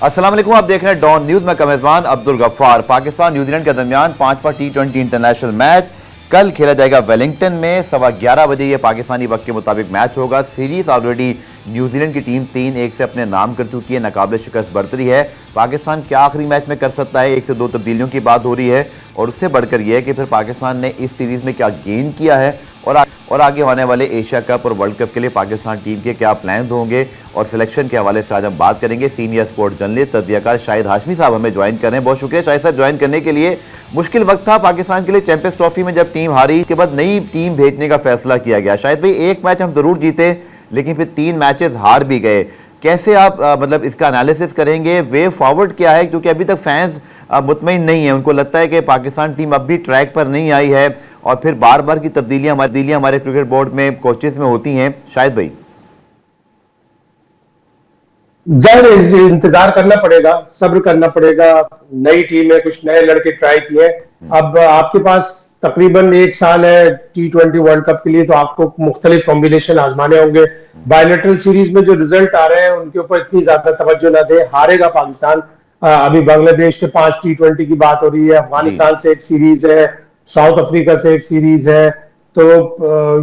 अस्सलाम वालेकुम, आप देख रहे हैं डॉन न्यूज में मेज़बान अब्दुल गफ्फार। पाकिस्तान न्यूजीलैंड के दरमियान 5वां T20 इंटरनेशनल मैच कल खेला जाएगा वेलिंगटन में 11:15 बजे। ये पाकिस्तानी वक्त के मुताबिक मैच होगा। सीरीज ऑलरेडी न्यूजीलैंड की टीम 3-1 से अपने नाम कर चुकी है, नाकाबिल शिकस्त बरतरी है। पाकिस्तान क्या आखिरी मैच में कर सकता है? 1 से 2 तब्दीलियों की बात हो रही है और उससे बढ़कर यह है कि फिर पाकिस्तान ने इस सीरीज में क्या गेन किया है और आगे होने वाले एशिया कप और वर्ल्ड कप के लिए पाकिस्तान टीम के क्या प्लान होंगे और सिलेक्शन के हवाले से आज हम बात करेंगे। सीनियर स्पोर्ट जर्नलिस्ट तजज़ियाकार शाहिद हाशमी साहब हमें ज्वाइन कर रहे हैं। बहुत शुक्रिया शाहिद साहब ज्वाइन करने के लिए। मुश्किल वक्त था पाकिस्तान के लिए चैंपियंस ट्रॉफी में जब टीम हारी, इसके बाद नई टीम भेजने का फैसला किया गया। शाहिद भाई, एक मैच हम जरूर जीते लेकिन फिर 3 मैचेस हार भी गए। कैसे आप मतलब इसका एनालिसिस करेंगे? वे फॉरवर्ड क्या है? क्योंकि अभी तक फैंस मुतमईन नहीं है, उनको लगता है कि पाकिस्तान टीम अब भी ट्रैक पर नहीं आई है और फिर बार बार की तब्दीलियां हमारे क्रिकेट बोर्ड में, कोचेस में होती हैं। शायद भाई इंतजार करना पड़ेगा, सब्र करना पड़ेगा। नई टीम है, कुछ नए लड़के ट्राई किए। अब आपके पास तकरीबन 1 साल है T20 वर्ल्ड कप के लिए, तो आपको मुख्तलिफ कॉम्बिनेशन आजमाने होंगे। बायलैटरल सीरीज में जो रिजल्ट आ रहे हैं उनके ऊपर इतनी ज्यादा तवज्जो ना दे। हारेगा पाकिस्तान। अभी बांग्लादेश से 5 T20 की बात हो रही है, अफगानिस्तान से एक सीरीज है, साउथ अफ्रीका से एक सीरीज है। तो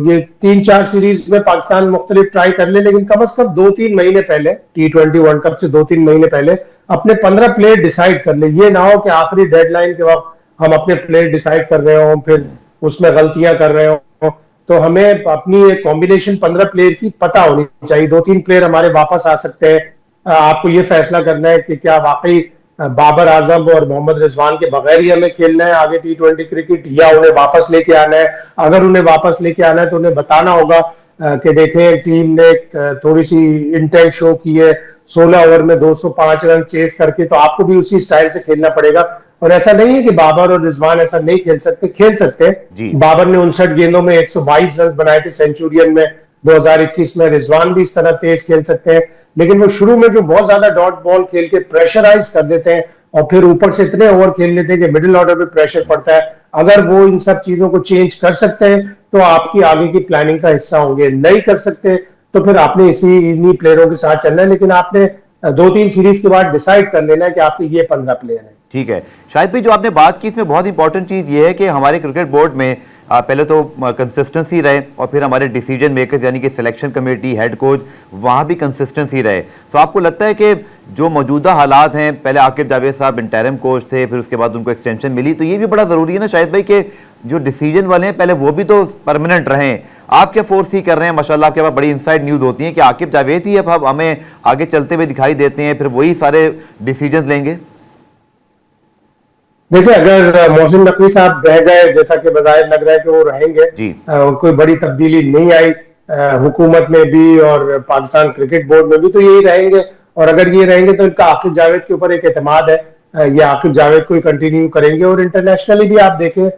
ये 3-4 सीरीज में पाकिस्तान मुख्तलिफ ट्राई कर ले, लेकिन कम से कम 2-3 महीने पहले, T20 वर्ल्ड कप से 2-3 महीने पहले अपने 15 प्लेयर डिसाइड कर ले। ये ना हो कि आखिरी डेडलाइन के वक्त हम अपने प्लेयर डिसाइड कर रहे हो, फिर उसमें गलतियां कर रहे हो। तो हमें अपनी एक कॉम्बिनेशन 15 प्लेयर की पता होनी चाहिए। 2-3 प्लेयर हमारे वापस आ सकते हैं। आपको ये फैसला करना है कि क्या वाकई बाबर आजम और मोहम्मद रिजवान के बगैर ही हमें खेलना है आगे T20 क्रिकेट, या उन्हें वापस लेके आना है। अगर उन्हें वापस लेके आना है तो उन्हें बताना होगा कि देखें, टीम ने थोड़ी सी इंटेंट शो की है 16 ओवर में 205 रन चेस करके, तो आपको भी उसी स्टाइल से खेलना पड़ेगा। और ऐसा नहीं है कि बाबर और रिजवान ऐसा नहीं खेल सकते, खेल सकते हैं। बाबर ने 59 गेंदों में 122 रन बनाए थे सेंचुरियन में 2021 में। रिजवान भी इस तरह तेज खेल सकते हैं, लेकिन वो शुरू में जो बहुत ज्यादा डॉट बॉल खेल के प्रेशराइज कर देते हैं और फिर ऊपर से इतने ओवर खेल लेते हैं कि मिडिल ऑर्डर पे प्रेशर पड़ता है। अगर वो इन सब चीजों को चेंज कर सकते हैं तो आपकी आगे की प्लानिंग का हिस्सा होंगे। नहीं कर सकते तो फिर आपने इन्हीं प्लेयरों के साथ चलना है, लेकिन आपने 2-3 सीरीज के बाद डिसाइड कर लेना है कि आपके ये 15 प्लेयर हैं। ठीक है शाहिद भाई, जो आपने बात की इसमें बहुत इंपॉर्टेंट चीज़ ये है कि हमारे क्रिकेट बोर्ड में पहले तो कंसिस्टेंसी रहे और फिर हमारे डिसीजन मेकर्स यानी कि सिलेक्शन कमेटी, हेड कोच, वहाँ भी कंसिस्टेंसी रहे। तो आपको लगता है कि जो मौजूदा हालात हैं, पहले आकिब जावेद साहब इंटरिम कोच थे, फिर उसके बाद उनको एक्सटेंशन मिली, तो ये भी बड़ा ज़रूरी है ना शाहिद भाई कि जो डिसीजन वाले हैं पहले वो भी तो परमानेंट रहें। आप क्या फोर्स ही कर रहे हैं? माशाल्लाह आपके पास बड़ी इनसाइड न्यूज़ होती है कि आकिब जावेद ही अब हमें आगे चलते हुए दिखाई देते हैं, फिर वही सारे डिसीजन लेंगे। देखिए, अगर मोहसिन नकवी साहब रह गए, जैसा कि बजाय लग रहा है कि वो रहेंगे, कोई बड़ी तब्दीली नहीं आई हुकूमत में भी और पाकिस्तान क्रिकेट बोर्ड में भी, तो यही रहेंगे। और अगर ये रहेंगे तो इनका आकिब जावेद के ऊपर एक एतमाद है, ये आकिब जावेद को कंटिन्यू करेंगे। और इंटरनेशनली भी आप देखें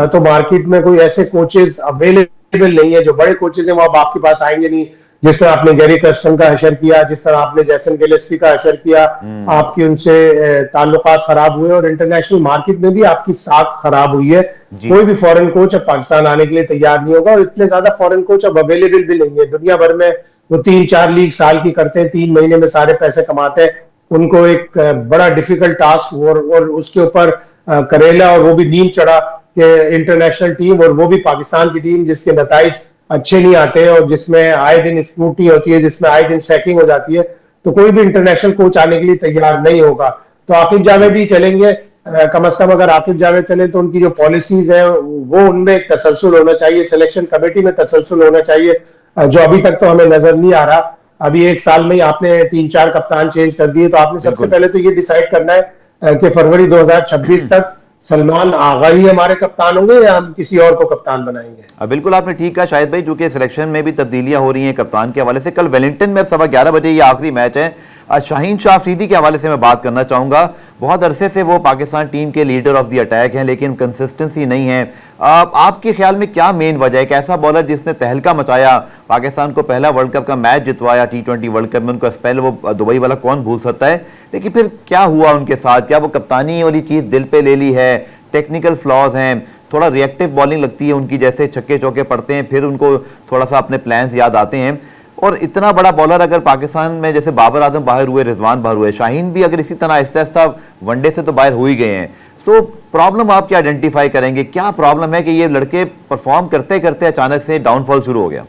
तो मार्केट में कोई ऐसे कोचेस अवेलेबल नहीं है, जो बड़े कोचेस हैं वो अब आपके पास आएंगे नहीं। जिस तरह आपने गैरी कर्स्टन का हशर किया, जिस तरह आपने जैसन गिलेस्पी का हशर किया, आपकी उनसे ताल्लुकात खराब हुए और इंटरनेशनल मार्केट में भी आपकी साख खराब हुई है। कोई भी फॉरेन कोच अब पाकिस्तान आने के लिए तैयार नहीं होगा और इतने ज्यादा फॉरेन कोच अब अवेलेबल भी नहीं है दुनिया भर में। वो 3-4 लीग साल की करते हैं, 3 महीने में सारे पैसे कमाते हैं। उनको एक बड़ा डिफिकल्ट टास्क और उसके ऊपर करेला, और वो भी नींद चढ़ा कि इंटरनेशनल टीम, और वो भी पाकिस्तान की टीम जिसके नताइज अच्छे नहीं आते हैं और जिसमें आए दिन स्क्रूटनी होती है, जिसमें आए दिन सैकिंग हो जाती है, तो कोई भी इंटरनेशनल कोच आने के लिए तैयार नहीं होगा। तो आकिब जावेद ही चलेंगे। कम से कम अगर आकिब जावेद चले तो उनकी जो पॉलिसीज है वो उनमें एक तसलसल होना चाहिए, सिलेक्शन कमेटी में तसलसल होना चाहिए, जो अभी तक तो हमें नजर नहीं आ रहा। अभी 1 साल में ही आपने 3-4 कप्तान चेंज कर दिए, तो आपने सबसे पहले तो ये डिसाइड करना है कि फरवरी 2026 तक सलमान आगा ही हमारे कप्तान होंगे या हम किसी और को कप्तान बनाएंगे। बिल्कुल आपने ठीक कहा शाहिद भाई, जो कि सिलेक्शन में भी तब्दीलियां हो रही हैं कप्तान के हवाले से। कल वेलिंगटन में 11:15 बजे ये आखिरी मैच है। शाहीन शाह अफरीदी के हवाले से मैं बात करना चाहूँगा। बहुत अरसे से वो पाकिस्तान टीम के लीडर ऑफ द अटैक हैं, लेकिन कंसिस्टेंसी नहीं है। आपके ख्याल में क्या मेन वजह है? एक ऐसा बॉलर जिसने तहलका मचाया, पाकिस्तान को पहला वर्ल्ड कप का मैच जितवाया T20 वर्ल्ड कप में, उनका स्पेल वो दुबई वाला कौन भूल सकता है, लेकिन फिर क्या हुआ उनके साथ? क्या वो कप्तानी वाली चीज़ दिल पे ले ली है? टेक्निकल फ्लॉज हैं, थोड़ा रिएक्टिव बॉलिंग लगती है उनकी, जैसे छक्के चौके पड़ते हैं फिर उनको थोड़ा सा अपने प्लान्स याद आते हैं। और इतना बड़ा बॉलर अगर पाकिस्तान में जैसे बाबर आजम बाहर हुए, रिजवान बाहर हुए, शाहीन भी अगर इसी तरह आहिस्ता आहिस्ता वनडे से तो बाहर हो ही गए हैं, सो प्रॉब्लम आप क्या आइडेंटिफाई करेंगे? क्या प्रॉब्लम है कि ये लड़के परफॉर्म करते करते अचानक से डाउनफॉल शुरू हो गया?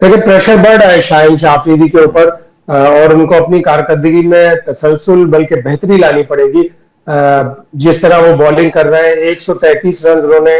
देखिए, प्रेशर बढ़ रहा है शाहीन शाह अफरीदी के ऊपर और उनको अपनी कारकर्दगी में तसलसल बल्कि बेहतरी लानी पड़ेगी। जिस तरह वो बॉलिंग कर रहे हैं, 133 रन उन्होंने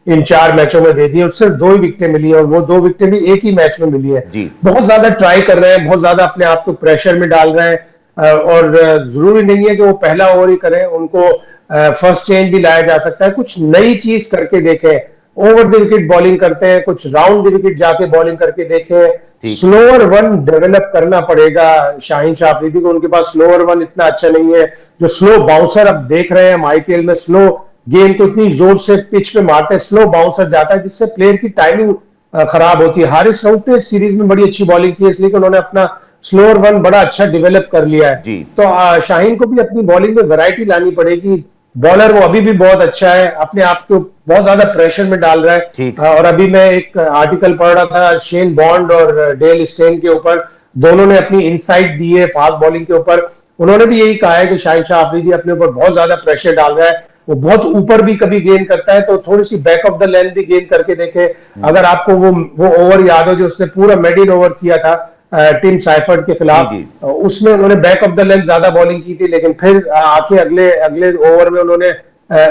इन 4 मैचों में दे दिए और सिर्फ 2 ही विकेटें मिली है और वो 2 विकेटें भी एक ही मैच में मिली है। बहुत ज्यादा ट्राई कर रहे हैं, बहुत ज्यादा अपने आप को प्रेशर में डाल रहे हैं और जरूरी नहीं है कि वो पहला ओवर ही करें, उनको फर्स्ट चेंज भी लाया जा सकता है। कुछ नई चीज करके देखें, ओवर द विकेट बॉलिंग करते हैं, कुछ राउंड द विकेट जाके बॉलिंग करके देखें। स्लोअर वन डेवलप करना पड़ेगा शाहीन शाह अफरीदी को, उनके पास स्लोअर वन इतना अच्छा नहीं है। जो स्लो बाउंसर अब देख रहे हैं हम आईपीएल में, स्लो गेंद को इतनी जोर से पिच पे मारते हैं, स्लो बाउंसर जाता है जिससे प्लेयर की टाइमिंग खराब होती है। हारिस रऊफ ने सीरीज में बड़ी अच्छी बॉलिंग की है, इसलिए उन्होंने अपना स्लोअर वन बड़ा अच्छा डेवलप कर लिया है। तो शाहीन को भी अपनी बॉलिंग में वैरायटी लानी पड़ेगी। बॉलर वो अभी भी बहुत अच्छा है, अपने आप को बहुत ज्यादा प्रेशर में डाल रहा है। और अभी मैं एक आर्टिकल पढ़ रहा था शेन बॉन्ड और डेल स्टेन के ऊपर, दोनों ने अपनी इनसाइट दी है फास्ट बॉलिंग के ऊपर। उन्होंने भी यही कहा है कि शाहीन शाह अफरीदी अपने ऊपर बहुत ज्यादा प्रेशर डाल रहा है, वो बहुत ऊपर भी कभी गेंद करता है, तो थोड़ी सी बैक ऑफ द लेंथ भी गेंद करके देखे। अगर आपको वो ओवर याद हो जो उसने पूरा मिडिल ओवर किया था टिम साइफर्ट के खिलाफ, उसमें उन्होंने बैक ऑफ द लेंथ ज्यादा बॉलिंग की थी, लेकिन फिर आके अगले अगले ओवर में उन्होंने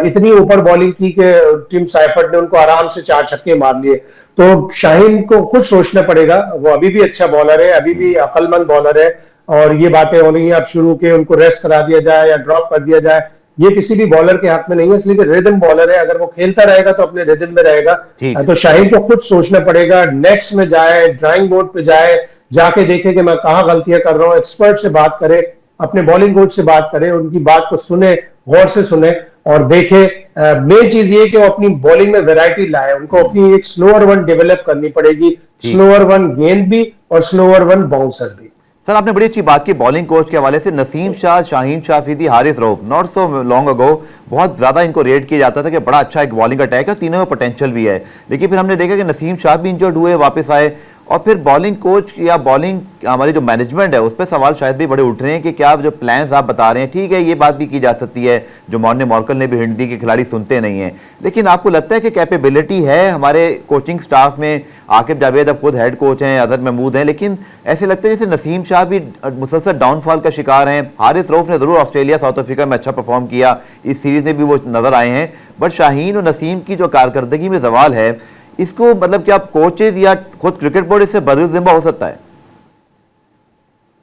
इतनी ऊपर बॉलिंग की कि टिम साइफर्ट ने उनको आराम से 4 छक्के मार लिए। तो शाहीन को खुद सोचना पड़ेगा, वो अभी भी अच्छा बॉलर है, अभी भी अक्लमंद बॉलर है और ये बातें हो रही हैं अब शुरू के उनको रेस्ट करा दिया जाए या ड्रॉप कर दिया जाए, ये किसी भी बॉलर के हाथ में नहीं है, इसलिए कि रिदम बॉलर है, अगर वो खेलता रहेगा तो अपने रिदम में रहेगा। तो शाहीन को खुद सोचना पड़ेगा, नेक्स्ट में जाए, ड्राइंग बोर्ड पे जाए, जाके देखे कि मैं कहां गलतियां कर रहा हूं, एक्सपर्ट से बात करे, अपने बॉलिंग कोच से बात करे, उनकी बात को सुने, गौर से सुने और देखे। मेन चीज ये कि वो अपनी बॉलिंग में वैरायटी लाए, उनको अपनी एक स्लोअर वन डेवलप करनी पड़ेगी, स्लोअर वन गेंद भी और स्लोअर वन बाउंसर भी। सर, आपने बड़ी अच्छी बात की बॉलिंग कोच के हवाले से। Naseem Shah, Shaheen Shah Afridi, Haris Rauf, not so long ago बहुत ज्यादा इनको रेट किया जाता था कि बड़ा अच्छा एक बॉलिंग अटैक है, तीनों में पोटेंशियल भी है, लेकिन फिर हमने देखा कि नसीम शाह भी इंजर्ड हुए, वापस आए, और फिर बॉलिंग कोच या बॉलिंग हमारी जो मैनेजमेंट है उस पर सवाल शायद भी बड़े उठ रहे हैं कि क्या जो प्लान्स आप बता रहे हैं, ठीक है ये बात भी की जा सकती है, जो मॉर्कल ने भी हिंट दी कि खिलाड़ी सुनते नहीं हैं, लेकिन आपको लगता है कि कैपेबिलिटी है हमारे कोचिंग स्टाफ में? आकिब जावेद अब खुद हेड कोच हैं, अजहर महमूद हैं, लेकिन ऐसे लगता है जैसे नसीम शाह भी मुसलसल डाउनफॉल का शिकार हैं। हारिस रऊफ ने जरूर ऑस्ट्रेलिया, साउथ अफ्रीका में अच्छा परफॉर्म किया, इस सीरीज में भी वो नजर आए हैं, बट शाहीन और नसीम की जो कारकर्दगी में सवाल है, इसको मतलब क्या कोचेज या खुद क्रिकेट बोर्ड इससे बर्जिम्मा हो सकता है?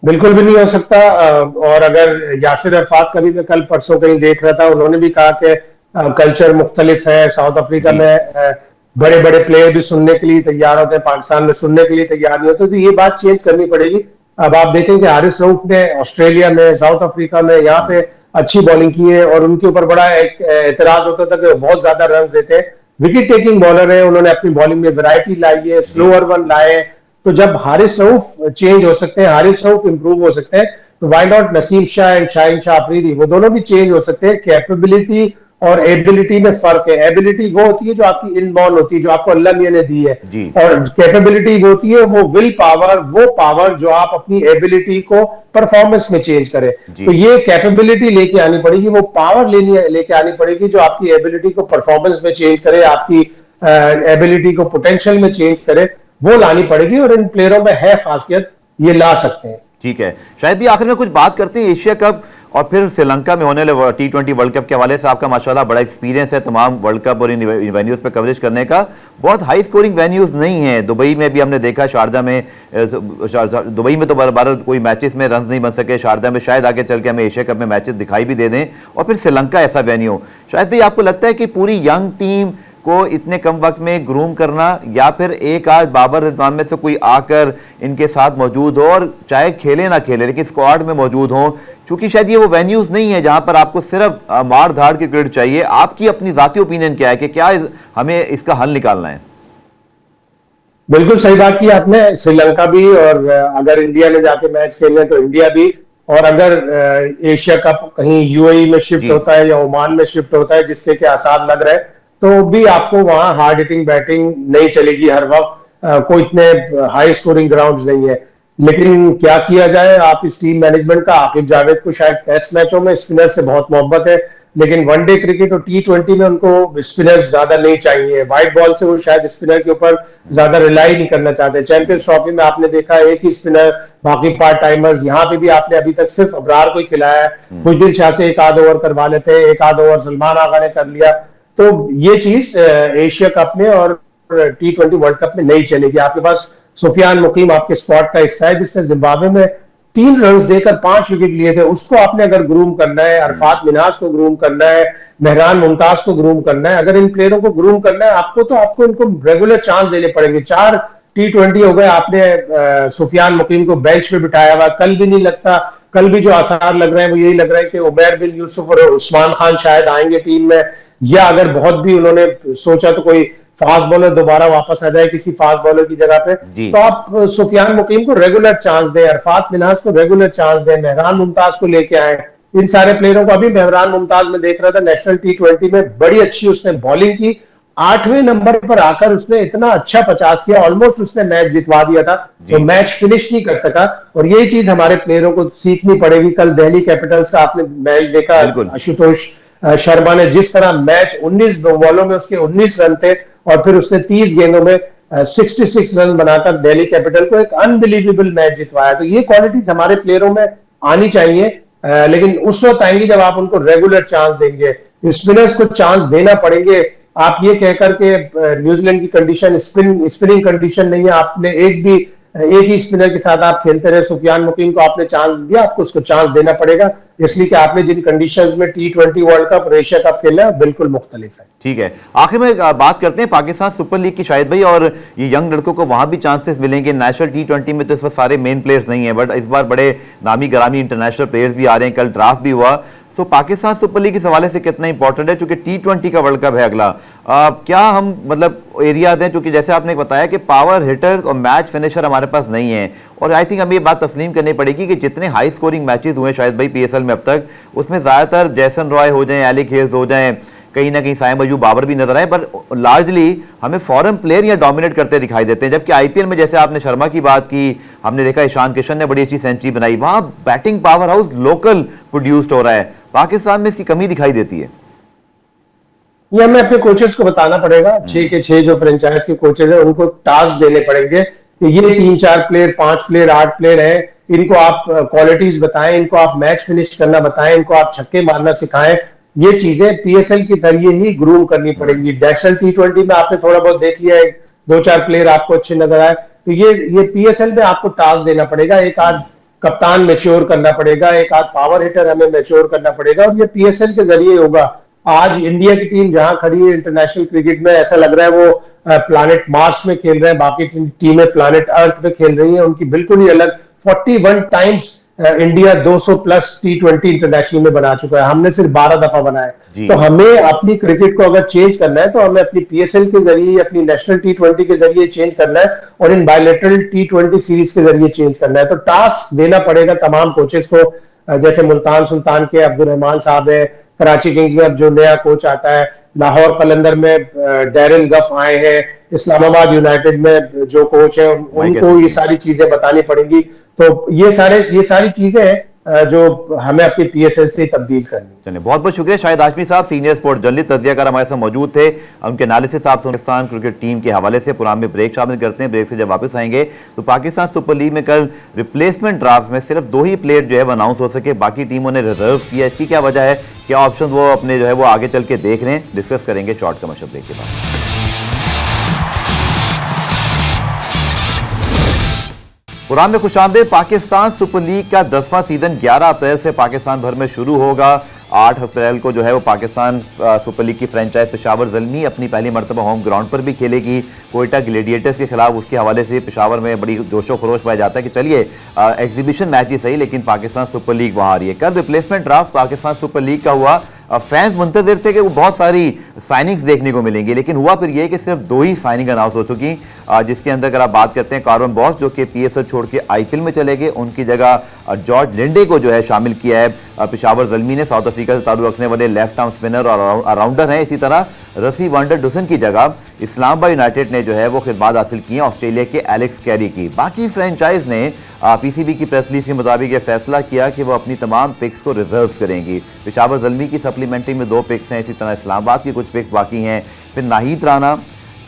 बिल्कुल भी नहीं हो सकता। और अगर यासिर अरफात का भी मैं कल परसों कहीं देख रहा था, उन्होंने भी कहा कि कल्चर मुख्तलिफ है, साउथ अफ्रीका में बड़े बड़े प्लेयर भी सुनने के लिए तैयार होते हैं, पाकिस्तान में सुनने के लिए तैयार नहीं होते, तो ये बात चेंज करनी पड़ेगी। अब आप देखें कि हारिस रऊफ ने ऑस्ट्रेलिया में, साउथ अफ्रीका में, यहाँ पे अच्छी बॉलिंग की है और उनके ऊपर बड़ा एक एतराज होता था कि वो बहुत ज्यादा रन देते हैं। विकेट टेकिंग बॉलर है, उन्होंने अपनी बॉलिंग में वैरायटी लाई है, स्लोअर वन लाए। तो जब हारिस रऊफ चेंज हो सकते हैं, हारिस रऊफ इंप्रूव हो सकते हैं, तो why not Naseem Shah and Shaheen Shah Afridi, वो दोनों भी चेंज हो सकते हैं। कैपेबिलिटी और एबिलिटी में फर्क है। एबिलिटी वो होती है जो आपकी इनबॉर्न होती है, जो आपको अल्लाह मियां ने दी है, और कैपेबिलिटी वो होती है वो विल पावर, वो पावर जो आप अपनी एबिलिटी को परफॉर्मेंस में चेंज करें। तो ये कैपेबिलिटी लेके आनी पड़ेगी, वो पावर लेके आनी पड़ेगी जो आपकी एबिलिटी को परफॉर्मेंस में चेंज करे, आपकी एबिलिटी को पोटेंशियल में चेंज करे, वो लानी पड़ेगी। और इन प्लेयरों में है खासियत, ये ला सकते हैं। ठीक है, शायद भी आखिर में कुछ बात करते हैं एशिया कप और फिर श्रीलंका में होने वाले T20 वर्ल्ड कप के हवाले से। आपका माशाल्लाह बड़ा एक्सपीरियंस है तमाम वर्ल्ड कप और इन वेन्यूज़ पे कवरेज करने का। बहुत हाई स्कोरिंग वेन्यूज़ नहीं है, दुबई में भी हमने देखा, शारजा में, दुबई में तो बार कोई मैचेस में रन नहीं बन सके, शारजा में शायद आगे चल के हमें एशिया कप में मैचेस दिखाई भी दे दें, और फिर श्रीलंका ऐसा वेन्यू। शायद भी आपको लगता है कि पूरी यंग टीम को इतने कम वक्त में ग्रूम करना, या फिर एक आज बाबर रिजवान में से कोई आकर इनके साथ मौजूद हो और चाहे खेले ना खेले लेकिन स्क्वाड में मौजूद हो, क्योंकि शायद ये वो वेन्यूज नहीं है जहां पर आपको सिर्फ मार धाड़ की क्रिकेट चाहिए। आपकी अपनी जाती ओपिनियन क्या है कि क्या हमें इसका हल निकालना है? बिल्कुल सही बात की आपने। श्रीलंका भी, और अगर इंडिया ने जाके मैच खेलने तो इंडिया भी, और अगर एशिया कप कहीं यूएई में शिफ्ट होता है या ओमान में शिफ्ट होता है जिसके के आसार लग रहे हैं, तो भी आपको वहां हार्ड हिटिंग बैटिंग नहीं चलेगी हर वक्त। कोई इतने हाई स्कोरिंग ग्राउंड्स नहीं है। लेकिन क्या किया जाए, आप इस टीम मैनेजमेंट का, आकिब जावेद को शायद टेस्ट मैचों में स्पिनर से बहुत मोहब्बत है, लेकिन वनडे क्रिकेट और T20 में उनको स्पिनर्स ज्यादा नहीं चाहिए। व्हाइट बॉल से वो शायद स्पिनर के ऊपर ज्यादा रिलाई नहीं करना चाहते। चैंपियंस ट्रॉफी में आपने देखा एक ही स्पिनर, बाकी पार्ट टाइमर्स। यहाँ पे भी आपने अभी तक सिर्फ अबरार को ही खिलाया है। खुशदिल शाह से एक आध ओवर करवा लेते हैं, एक आध ओवर सलमान आगा ने कर लिया। तो ये चीज एशिया कप में और T20 वर्ल्ड कप में नहीं चलेगी। आपके पास सुफियान मुकीम आपके स्क्वाड का हिस्सा है, जिसने जिम्बाब्वे में 3 रन देकर 5 विकेट लिए थे। उसको आपने अगर ग्रूम करना है, अरफात मिनाज को ग्रूम करना है, मेहरान मुमताज को ग्रूम करना है, अगर इन प्लेयरों को ग्रूम करना है आपको, तो आपको इनको रेगुलर चांस देने पड़ेंगे। 4 T20 हो गए, आपने सुफियान मुकीम को बेंच पे बिठाया हुआ। कल भी नहीं लगता, कल भी जो आसार लग रहे हैं वो यही लग रहा है कि उमैर बिन यूसुफ और उस्मान खान शायद आएंगे टीम में, या अगर बहुत भी उन्होंने सोचा तो कोई फास्ट बॉलर दोबारा वापस आ जाए किसी फास्ट बॉलर की जगह पे। तो आप सुफियान मुकीम को रेगुलर चांस दें, अरफात मिनाज को रेगुलर चांस दें, मेहरान मुमताज को लेके आए। इन सारे प्लेयरों को, अभी मेहरान मुमताज में देख रहा था नेशनल T20 में बड़ी अच्छी उसने बॉलिंग की, 8वें नंबर पर आकर उसने इतना अच्छा 50 किया, ऑलमोस्ट उसने मैच जितवा दिया था। तो मैच फिनिश नहीं कर सका, और यही चीज हमारे प्लेयरों को सीखनी पड़ेगी। कल दिल्ली कैपिटल्स का आपने मैच देखा, आशुतोष शर्मा ने जिस तरह मैच 19 बॉलों में उसके 19 रन थे, और फिर उसने 30 गेंदों में 66 रन बनाकर दिल्ली कैपिटल को एक अनबिलीवेबल मैच जितवाया। तो ये क्वालिटीज हमारे प्लेयरों में आनी चाहिए, लेकिन उस वक्त आएंगी जब आप उनको रेगुलर चांस देंगे। स्पिनर्स को चांस देना पड़ेंगे। आप ये कहकर के न्यूजीलैंड की कंडीशन स्पिनिंग कंडीशन नहीं है, आपने एक ही स्पिनर के साथ आप खेलते रहे, सुफियान मुकीम को आपने चांस दिया, आपको उसको चांस देना पड़ेगा, इसलिए कि आपने जिन कंडीशंस में T20 वर्ल्ड कप और एशिया कप खेला है बिल्कुल मुख्तलिफ है। ठीक है, आखिर में बात करते हैं पाकिस्तान सुपर लीग की शाहिद भाई, और ये यंग लड़कों को वहां भी चांसेस मिलेंगे। नेशनल T20 में तो इस वक्त सारे मेन प्लेयर्स नहीं है, बट इस बार बड़े नामी गरामी इंटरनेशनल प्लेयर्स भी आ रहे हैं। कल ड्राफ्ट भी हुआ। तो पाकिस्तान सुपर लीग इस हवाले से कितना इंपॉर्टेंट है, क्योंकि T20 का वर्ल्ड कप है अगला। क्या हम मतलब एरियाज हैं, क्योंकि जैसे आपने बताया कि पावर हिटर्स और मैच फिनिशर हमारे पास नहीं है, और आई थिंक हमें ये बात तस्लीम करनी पड़ेगी कि जितने हाई स्कोरिंग मैचेस हुए शायद भाई PSL में अब तक, उसमें ज़्यादातर जैसन रॉय हो जाएं, एलिक हेज हो जाएं, कहीं ना कहीं साइम अयूब बाबर भी नजर आए, पर लार्जली हमें फॉरेन प्लेयर या डोमिनेट करते दिखाई देते हैं। जबकि IPL में जैसे आपने शर्मा की बात की, हमने देखा ईशान किशन ने बड़ी अच्छी सेंचुरी बनाई, वहां batting power house local produced हो रहा है। पाकिस्तान में इसकी कमी दिखाई देती है। ये हमें अपने कोचेस को बताना पड़ेगा। 6 के 6 जो फ्रेंचाइज के कोचेस हैं उनको टास्क देने पड़ेंगे कि ये 3-4 प्लेयर, 5 प्लेयर, 8 प्लेयर हैं, इनको आप क्वालिटीज बताएं, इनको आप मैच फिनिश करना बताएं, इनको आप छक्के मारना सिखाएं। ये चीजें PSL के जरिए ही ग्रूम करनी पड़ेंगी। नेशनल T20 में आपने थोड़ा बहुत देख लिया, 2-4 प्लेयर आपको अच्छे नजर आए, तो ये PSL में आपको टास्क देना पड़ेगा। एक आध कप्तान मैच्योर करना पड़ेगा, एक आध पावर हिटर हमें मैच्योर करना पड़ेगा, और ये PSL के जरिए होगा। आज इंडिया की टीम जहां खड़ी है इंटरनेशनल क्रिकेट में, ऐसा लग रहा है वो प्लैनेट मार्स में खेल रहे हैं, बाकी टीमें प्लैनेट अर्थ पे खेल रही हैं। उनकी बिल्कुल ही अलग 41 times India 200 plus T20 international में बना चुका है, हमने सिर्फ 12 दफा बनाया है। तो हमें अपनी क्रिकेट को अगर चेंज करना है तो हमें अपनी PSL के जरिए, अपनी नेशनल T20 के जरिए चेंज करना है, और इन बायलैटरल T20 सीरीज के जरिए चेंज करना है। तो टास्क देना पड़ेगा तमाम कोचेस को, जैसे मुल्तान सुल्तान के अब्दुल रहमान साहब है, कराची किंग्स में अब जो नया कोच आता है, लाहौर कलंदर में डैरन गफ आए हैं, इस्लामाबाद यूनाइटेड में जो कोच है उनको ये सारी चीजें बतानी पड़ेंगी। तो ये सारी चीजें जो हमें अपनी PSL से तब्दील करनी। चलिए, बहुत बहुत शुक्रिया शाहिद हाशमी साहब, सीनियर स्पोर्ट्स जर्नलिस्ट, तज्जियाकार हमारे साथ मौजूद थे। उनके एनालिसिस आप पाकिस्तान क्रिकेट टीम के हवाले से प्रोग्राम में ब्रेक शामिल करते हैं। ब्रेक से जब वापस आएंगे तो पाकिस्तान सुपर लीग में कल रिप्लेसमेंट ड्राफ्ट में सिर्फ 2 ही प्लेयर जो है वो अनाउंस हो सके, बाकी टीमों ने रिजर्व किया। इसकी क्या वजह है, क्या ऑप्शन वो अपने जो है वो आगे चल के देख रहे हैं, डिस्कस करेंगे शॉर्ट कमर्शियल ब्रेक के बाद। प्रोग्राम में खुशामदीद। पाकिस्तान सुपर लीग का 10वां सीजन 11 अप्रैल से पाकिस्तान भर में शुरू होगा। 8 अप्रैल को जो है वो पाकिस्तान सुपर लीग की फ्रेंचाइज पेशावर ज़ल्मी अपनी पहली मरतबा होम ग्राउंड पर भी खेलेगी कोयटा ग्लेडिएटर्स के खिलाफ। उसके हवाले से पेशावर में बड़ी जोशो खरोश पाया जाता है कि चलिए एग्जीबिशन मैच ही सही, लेकिन पाकिस्तान सुपर लीग वहाँ आ रही है। कल replacement draft Pakistan super league का हुआ। फैंस मुंतजिर थे कि वो बहुत सारी साइनिंग्स देखने को मिलेंगी, लेकिन हुआ फिर ये कि सिर्फ 2 ही साइनिंग अनाउंस हो चुकी, जिसके अंदर अगर आप बात करते हैं कार्वन बॉस जो कि PSL छोड़ के IPL में चले गए, उनकी जगह जॉर्ज लिंडे को जो है शामिल किया है पेशावर ज़ल्मी ने। साउथ अफ्रीका से ताल्लुक़ रखने वाले लेफ्ट आर्म स्पिनर और ऑलराउंडर हैं। इसी तरह रसी वंडर-डुसन की जगह इस्लामाबाद यूनाइटेड ने जो है वो खिदमत हासिल की हैं ऑस्ट्रेलिया के एलेक्स कैरी की। बाकी फ्रेंचाइज ने पीसीबी की प्रेस रिलीज के मुताबिक ये फैसला किया कि वो अपनी तमाम पिक्स को रिजर्व करेंगी। पेशावर ज़ल्मी की सप्लीमेंट्री में 2 पिक्स हैं, इसी तरह इस्लामाबाद की कुछ पिक्स बाकी हैं। फिर Nahid Rana,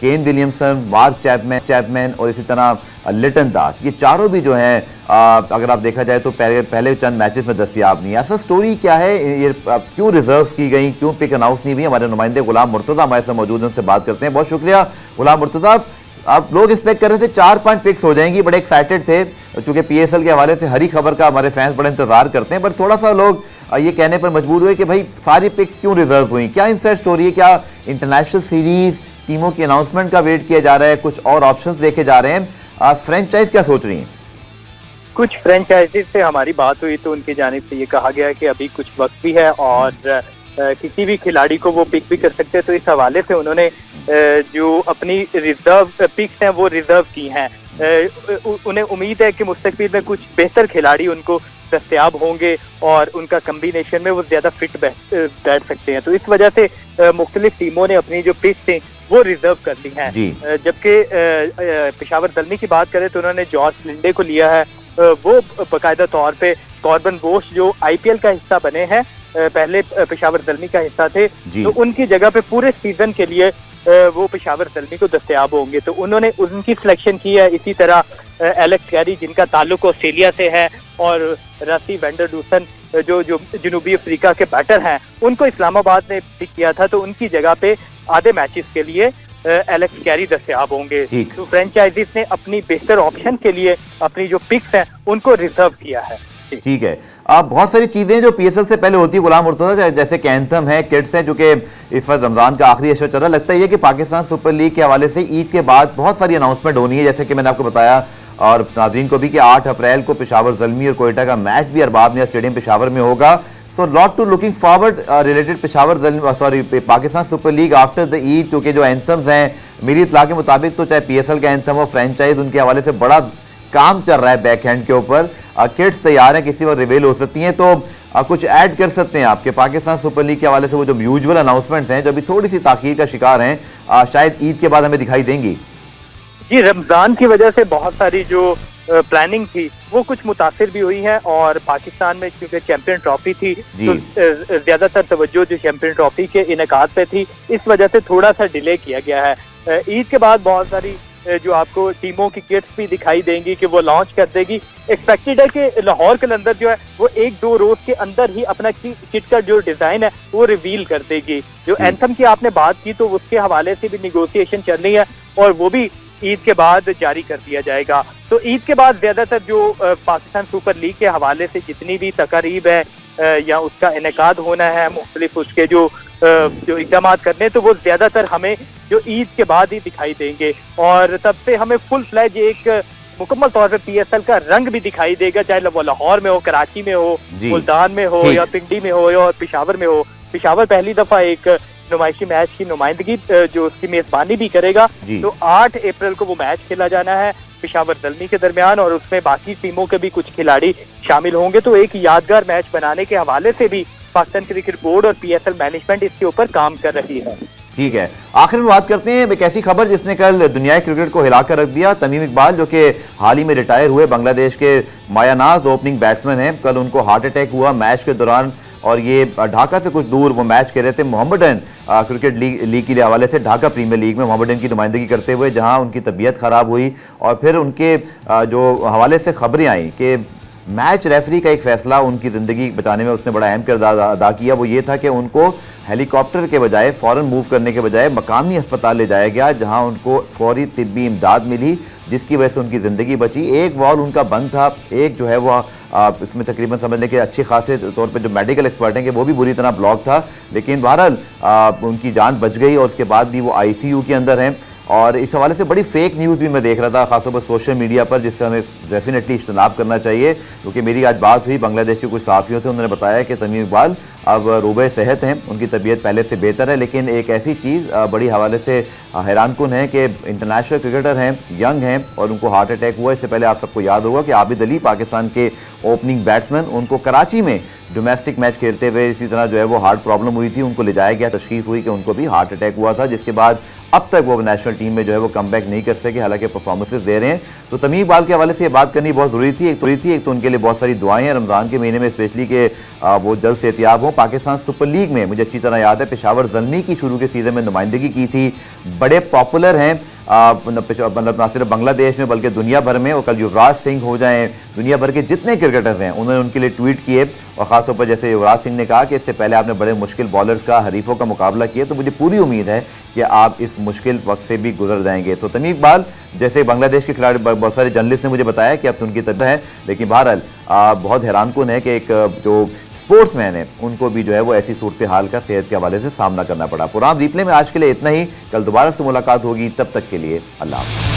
Kane Williamson, mark Chapman और इसी तरह लिटन दास, ये चारों भी जो हैं अगर आप देखा जाए तो पहले चंद मैचेस में दस्तयाब नहीं है। असल स्टोरी क्या है, ये क्यों रिजर्व्स की गई, क्यों पिक अनाउंस नहीं हुई? हमारे नुमाइंदे गुलाम मुर्तज़ा हमारे साथ मौजूद हैं, उनसे बात करते हैं। बहुत शुक्रिया गुलाम मुर्तज़ा। आप लोग एक्सपेक्ट कर रहे थे 4-5 पिक्स हो जाएंगी, बड़े एक्साइटेड थे, चूंकि पीएसएल के हवाले से हर ही खबर का हमारे फैंस बड़ा इंतजार करते हैं, बट थोड़ा सा लोग ये कहने पर मजबूर हुए कि भाई सारी पिक्स क्यों रिजर्व हुई? क्या इनसाइड स्टोरी है? क्या इंटरनेशनल सीरीज टीमों की अनाउंसमेंट का वेट किया जा रहा है, कुछ और ऑप्शंस देखे जा रहे हैं? फ्रेंचाइज क्या सोच रही हैं? कुछ फ्रेंचाइजी से हमारी बात हुई तो उनकी जानिब से ये कहा गया कि अभी कुछ वक्त भी है और किसी भी खिलाड़ी को वो पिक भी कर सकते हैं, तो इस हवाले से उन्होंने जो अपनी रिजर्व पिक्स हैं वो रिजर्व की हैं। उन्हें उम्मीद है कि मुस्तकबिल में कुछ बेहतर खिलाड़ी उनको दस्तयाब होंगे और उनका कम्बिनेशन में वो ज्यादा फिट बैठ सकते हैं, तो इस वजह से मुख्तलिफ टीमों ने अपनी जो पिक्स हैं वो रिजर्व कर ली हैं। जबकि पेशावर ज़ल्मी की बात करें तो उन्होंने जॉर्ज लिंडे को लिया है, वो बाकायदा तौर पे कॉर्बन बोश जो आईपीएल का हिस्सा बने हैं, पहले पेशावर ज़ल्मी का हिस्सा थे, तो उनकी जगह पे पूरे सीजन के लिए वो पेशावर ज़ल्मी को दस्तयाब होंगे, तो उन्होंने उनकी सिलेक्शन की है। इसी तरह एलेक्स कैरी जिनका ताल्लुक ऑस्ट्रेलिया से है और रसी वंडर-डुसन जो जनूबी अफ्रीका के बैटर हैं, उनको इस्लामाबाद ने पिक किया था, तो उनकी जगह पे आधे मैचेस के लिए एलेक्स कैरी दस्तयाब होंगे। तो फ्रेंचाइजीज ने अपनी बेहतर ऑप्शन के लिए अपनी जो पिक्स हैं उनको रिजर्व किया है। ठीक है, आप बहुत सारी चीजें जो पीएसएल से पहले होती है गुलाम मुर्तज़ा, जैसे कैंथम है, किट्स हैं, जो कि इस वक्त रमजान का आखिरी अशरा चल रहा, लगता है कि पाकिस्तान सुपर लीग के हवाले से ईद के बाद बहुत सारी अनाउंसमेंट होनी है, जैसे कि मैंने आपको बताया और नाज़रीन को भी कि 8 अप्रैल को पेशावर ज़ल्मी और कोयटा का मैच भी अरबाब निया स्टेडियम पेशावर में होगा। So lot to looking forward related Peshawar Zalmi Pakistan super league after the Eid, क्योंकि जो एंथम्स हैं मेरी इत्तला के मुताबिक तो चाहे पीएसएल का एंथम हो, फ्रेंचाइज उनके हवाले से बड़ा काम चल रहा है बैक हैंड के ऊपर, किट्स तैयार हैं, किसी वक्त रिवील हो सकती हैं, तो कुछ ऐड कर सकते हैं आपके पाकिस्तान सुपर लीग के हवाले से? वो जो यूजुअल अनाउंसमेंट्स हैं जो अभी थोड़ी सी ताखीर का शिकार हैं, शायद ईद के बाद हमें दिखाई देंगी। जी, रमजान की वजह से बहुत सारी जो प्लानिंग थी वो कुछ मुतासिर भी हुई है, और पाकिस्तान में क्योंकि चैंपियन ट्रॉफी थी तो ज्यादातर तवज्जो जो चैंपियन ट्रॉफी के इनेकाद पे थी, इस वजह से थोड़ा सा डिले किया गया है। ईद के बाद बहुत सारी जो आपको टीमों की किट्स भी दिखाई देंगी कि वो लॉन्च कर देगी। एक्सपेक्टेड है कि लाहौर के अंदर जो है वो 1-2 रोज के अंदर ही अपना किट का जो डिजाइन है वो रिवील कर देगी। जो एंथम की आपने बात की तो उसके हवाले से भी निगोशिएशन चल रही है और वो भी ईद के बाद जारी कर दिया जाएगा। तो ईद के बाद ज्यादातर जो पाकिस्तान सुपर लीग के हवाले से जितनी भी तकारीब है या उसका इनेकाद होना है, मुख्तलिफ उसके जो इक़दाम करने, तो वो ज्यादातर हमें जो ईद के बाद ही दिखाई देंगे, और तब से हमें फुल फ्लैज एक मुकम्मल तौर पे पीएसएल का रंग भी दिखाई देगा, चाहे वो लाहौर में हो, कराची में हो, मुल्तान में हो या पिंडी में हो या पेशावर में हो। पेशावर पहली दफा एक नुमाइशी मैच की नुमाइंदगी जो उसकी मेजबानी भी करेगा, तो 8 अप्रैल को वो मैच खेला जाना है पेशावर ज़ल्मी के दरमियान, और उसमें बाकी टीमों के भी कुछ खिलाड़ी शामिल होंगे। तो एक यादगार मैच बनाने के हवाले से भी पाकिस्तान क्रिकेट बोर्ड और पीएसएल मैनेजमेंट इसके ऊपर काम कर रही है। ठीक है, आखिर में बात करते हैं एक ऐसी खबर जिसने कल दुनिया क्रिकेट को हिलाकर रख दिया। तमीम इकबाल जो कि हाल ही में रिटायर हुए बांग्लादेश के मायानाज ओपनिंग बैट्समैन हैं, कल उनको हार्ट अटैक हुआ मैच के दौरान, और ये ढाका से कुछ दूर वो मैच खेल रहे थे मोहम्मडन क्रिकेट लीग के हवाले से, ढाका प्रीमियर लीग में मोहम्मडन की नुमाइंदगी करते हुए, जहां उनकी तबीयत ख़राब हुई और फिर उनके जो हवाले से खबरें आई कि मैच रेफरी का एक फैसला उनकी ज़िंदगी बचाने में उसने बड़ा अहम किरदार अदा किया। वो ये था कि उनको हेलीकॉप्टर के बजाय फ़ौरन मूव करने के बजाय मकामी अस्पताल ले जाया गया, जहां उनको फौरी तिब्बी इमदाद मिली, जिसकी वजह से उनकी ज़िंदगी बची। एक वॉल उनका बंद था, एक जो है वो इसमें तकरीबन समझ लें कि अच्छे खासे तौर पे जो मेडिकल एक्सपर्ट हैं कि वो भी बुरी तरह ब्लॉक था, लेकिन बहरहाल उनकी जान बच गई और उसके बाद भी वो आईसीयू के अंदर हैं। और इस हवाले से बड़ी फेक न्यूज़ भी मैं देख रहा था खासतौर पर सोशल मीडिया पर, जिससे हमें डेफिनेटली इज्तनाब करना चाहिए, क्योंकि मेरी आज बात हुई बांग्लादेश के कुछ सहाफ़ियों से, उन्होंने बताया कि तमीम इकबाल अब रूबे सेहत हैं, उनकी तबीयत पहले से बेहतर है, लेकिन एक ऐसी चीज़ बड़ी हवाले से हैरानकुन है कि इंटरनेशनल क्रिकेटर हैं, यंग हैं और उनको हार्ट अटैक हुआ। इससे पहले आप सबको याद होगा कि आबिद अली पाकिस्तान के ओपनिंग बैट्समैन, उनको कराची में डोमेस्टिक मैच खेलते हुए इसी तरह जो है वो हार्ट प्रॉब्लम हुई थी, उनको ले जाया गया, तशखीस हुई कि उनको भी हार्ट अटैक हुआ था, जिसके बाद अब तक वो नेशनल टीम में जो है वो कमबैक नहीं कर सके, हालांकि परफॉर्मेंसेस दे रहे हैं। तो तमीम इकबाल के हवाले से ये बात करनी बहुत ज़रूरी थी। एक तो उनके लिए बहुत सारी दुआएं हैं रमज़ान के महीने में, स्पेशली कि वो जल्द से एहतियाब हों। पाकिस्तान सुपर लीग में मुझे अच्छी तरह याद है पेशावर ज़ल्मी की शुरू के सीज़न में नुमाइंदगी की थी, बड़े पॉपुलर हैं मतलब ना सिर्फ बांग्लादेश में बल्कि दुनिया भर में। और कल युवराज सिंह हो जाएं, दुनिया भर के जितने क्रिकेटर्स हैं उन्होंने उनके लिए ट्वीट किए, और ख़ासतौर पर जैसे युवराज सिंह ने कहा कि इससे पहले आपने बड़े मुश्किल बॉलर्स का, हरीफों का मुकाबला किया, तो मुझे पूरी उम्मीद है कि आप इस मुश्किल वक्त से भी गुजर जाएंगे। तो तमीम इकबाल जैसे बांग्लादेश के खिलाड़ी, बहुत सारे जर्नलिस्ट ने मुझे बताया कि अब तो उनकी तबीयत है, लेकिन बहरहाल बहुत हैरानकुन है कि एक जो स्पोर्ट्समैन है उनको भी जो है वो ऐसी सूरत हाल का सेहत के हवाले से सामना करना पड़ा। पुराना रिप्ले में आज के लिए इतना ही, कल दोबारा से मुलाकात होगी, तब तक के लिए अल्लाह हाफ़िज़।